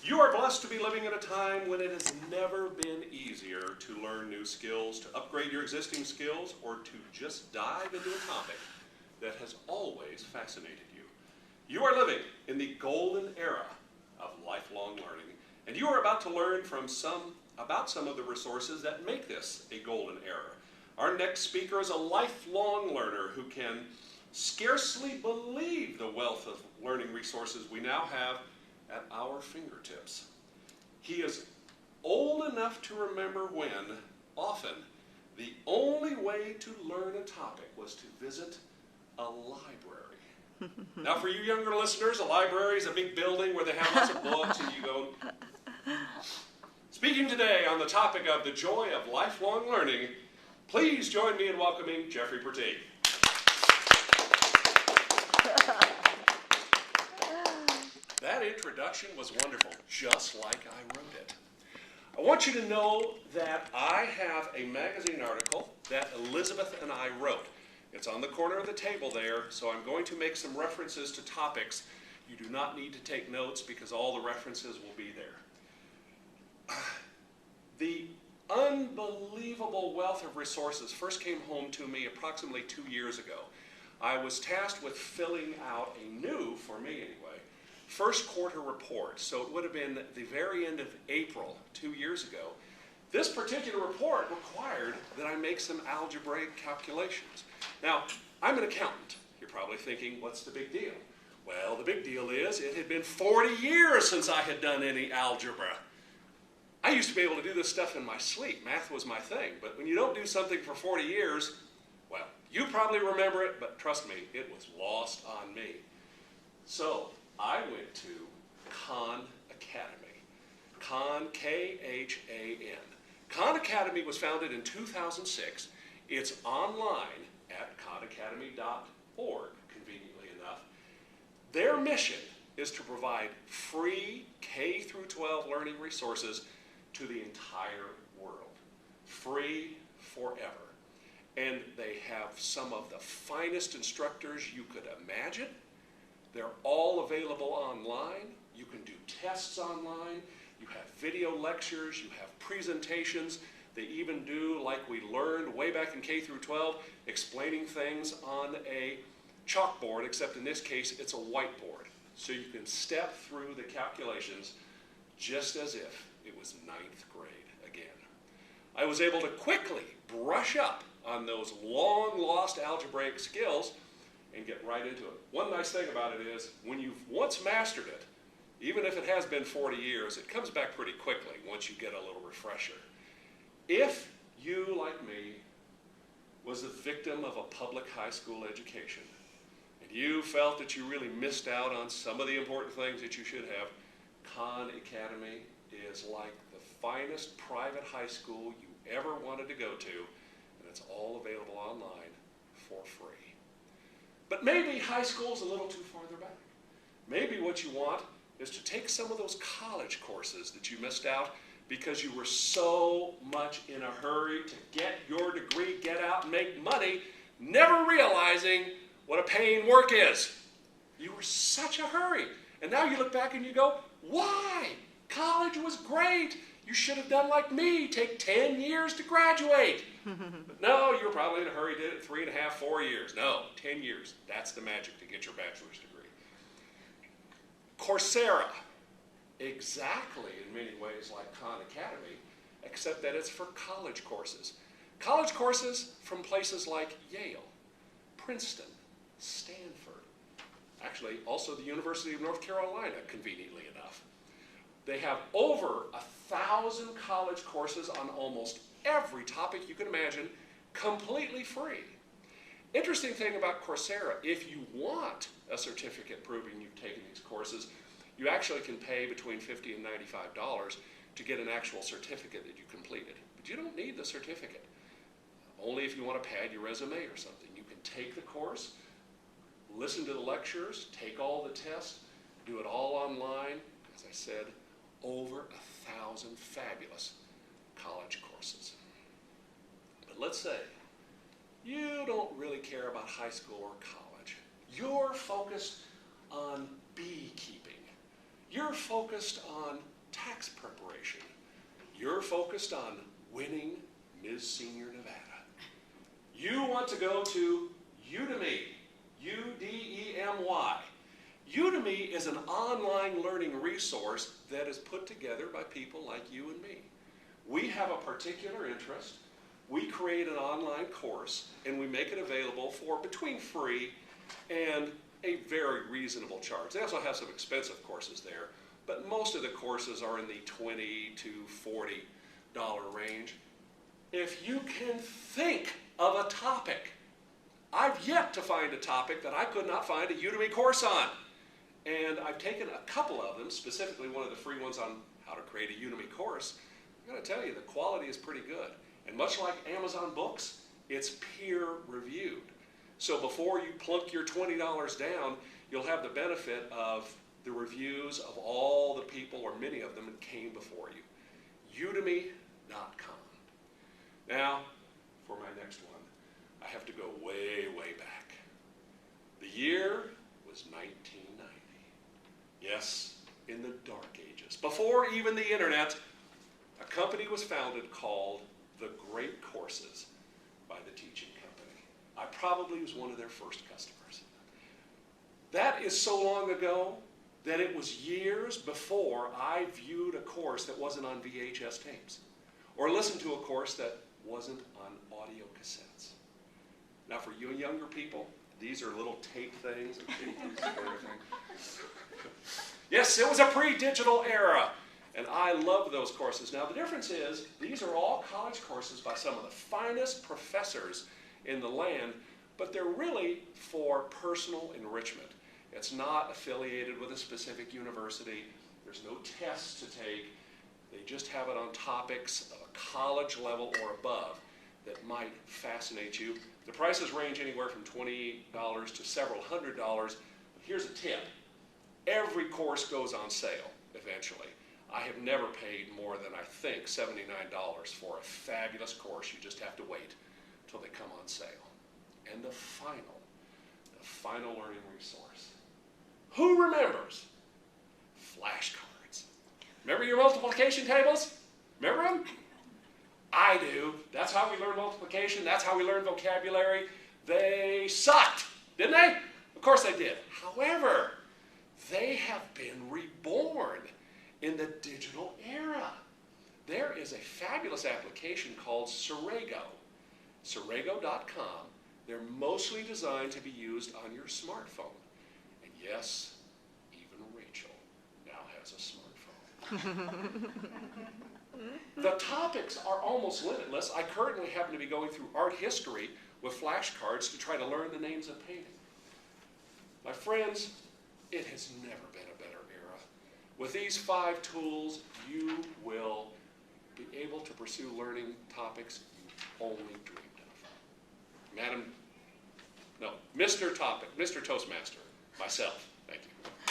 You are blessed to be living in a time when it has never been easier to learn new skills, to upgrade your existing skills, or to just dive into a topic that has always fascinated you. You are living in the golden era of lifelong learning, and you are about to learn about some of the resources that make this a golden era. Our next speaker is a lifelong learner who can scarcely believe the wealth of learning resources we now have at our fingertips. He is old enough to remember when, often, the only way to learn a topic was to visit a library. Now, for you younger listeners, a library is a big building where they have lots of books and you go. Speaking today on the topic of the joy of lifelong learning, please join me in welcoming Jeffrey Purtee. That introduction was wonderful, just like I wrote it. I want you to know that I have a magazine article that Elizabeth and I wrote. It's on the corner of the table there, so I'm going to make some references to topics. You do not need to take notes because all the references will be there. The unbelievable wealth of resources first came home to me approximately 2 years ago. I was tasked with filling out a new, for me anyway, first quarter report. So it would have been the very end of April 2 years ago. This particular report required that I make some algebraic calculations. Now, I'm an accountant. You're probably thinking, what's the big deal? Well, the big deal is it had been 40 years since I had done any algebra. I used to be able to do this stuff in my sleep. Math was my thing. But when you don't do something for 40 years, well, you probably remember it, but trust me, it was lost on me. So I went to Khan Academy. Khan, K-H-A-N. Khan Academy was founded in 2006. It's online at khanacademy.org, conveniently enough. Their mission is to provide free K-12 learning resources to the entire world. Free forever. And they have some of the finest instructors you could imagine. They're all available online. You can do tests online. You have video lectures. You have presentations. They even do, like we learned way back in K-12, explaining things on a chalkboard, except in this case, it's a whiteboard. So you can step through the calculations just as if it was 9th grade again. I was able to quickly brush up on those long-lost algebraic skills and get right into it. One nice thing about it is, when you've once mastered it, even if it has been 40 years, it comes back pretty quickly once you get a little refresher. If you, like me, was a victim of a public high school education, and you felt that you really missed out on some of the important things that you should have, Khan Academy is like the finest private high school you ever wanted to go to, and it's all available online for free. But maybe high school's a little too farther back. Maybe what you want is to take some of those college courses that you missed out because you were so much in a hurry to get your degree, get out and make money, never realizing what a pain work is. You were such a hurry. And now you look back and you go, why? College was great. You should have done like me, take 10 years to graduate. But no, you were probably in a hurry, did it 3.5, 4 years. No, 10 years. That's the magic to get your bachelor's degree. Coursera, exactly in many ways like Khan Academy, except that it's for college courses. College courses from places like Yale, Princeton, Stanford, actually also the University of North Carolina, conveniently enough. They have over 1,000 college courses on almost every topic you can imagine, completely free. Interesting thing about Coursera, if you want a certificate proving you've taken these courses, you actually can pay between $50 and $95 to get an actual certificate that you completed. But you don't need the certificate. Only if you want to pad your resume or something. You can take the course, listen to the lectures, take all the tests, do it all online. As I said, over 1,000 fabulous college courses. But let's say you don't really care about high school or college. You're focused on beekeeping. You're focused on tax preparation. You're focused on winning Ms. Senior Nevada. You want to go to Udemy, U-D-E-M-Y. Udemy is an online learning resource that is put together by people like you and me. We have a particular interest. We create an online course, and we make it available for between free and a very reasonable charge. They also have some expensive courses there, but most of the courses are in the $20 to $40 range. If you can think of a topic, I've yet to find a topic that I could not find a Udemy course on. And I've taken a couple of them, specifically one of the free ones on how to create a Udemy course. I'm going to tell you, the quality is pretty good. And much like Amazon Books, it's peer-reviewed. So before you plunk your $20 down, you'll have the benefit of the reviews of all the people, or many of them, that came before you. Udemy.com. Now, for my next one, I have to go way, way back. The year was 1990. Yes, in the dark ages. Before even the internet, a company was founded called The Great Courses by the teaching company. I probably was one of their first customers. That is so long ago that it was years before I viewed a course that wasn't on VHS tapes, or listened to a course that wasn't on audio cassettes. Now for you younger people, these are little tape things and everything. Yes, it was a pre-digital era, and I love those courses. Now the difference is, these are all college courses by some of the finest professors in the land, but they're really for personal enrichment. It's not affiliated with a specific university. There's no tests to take. They just have it on topics of a college level or above that might fascinate you. The prices range anywhere from $20 to several $100s. Here's a tip. Every course goes on sale eventually. I have never paid more than, I think, $79 for a fabulous course. You just have to wait till they come on sale. And the final learning resource. Who remembers flashcards? Remember your multiplication tables? Remember them? I do. That's how we learn multiplication. That's how we learn vocabulary. They sucked, didn't they? Of course they did. However, they have been reborn in the digital era. There is a fabulous application called Serego. Serego.com. They're mostly designed to be used on your smartphone. And yes, even Rachel now has a smartphone. The topics are almost limitless. I currently happen to be going through art history with flashcards to try to learn the names of paintings. My friends, it has never been a better era. With these 5 tools, you will be able to pursue learning topics you only dreamed of. Mr. Toastmaster, myself, thank you.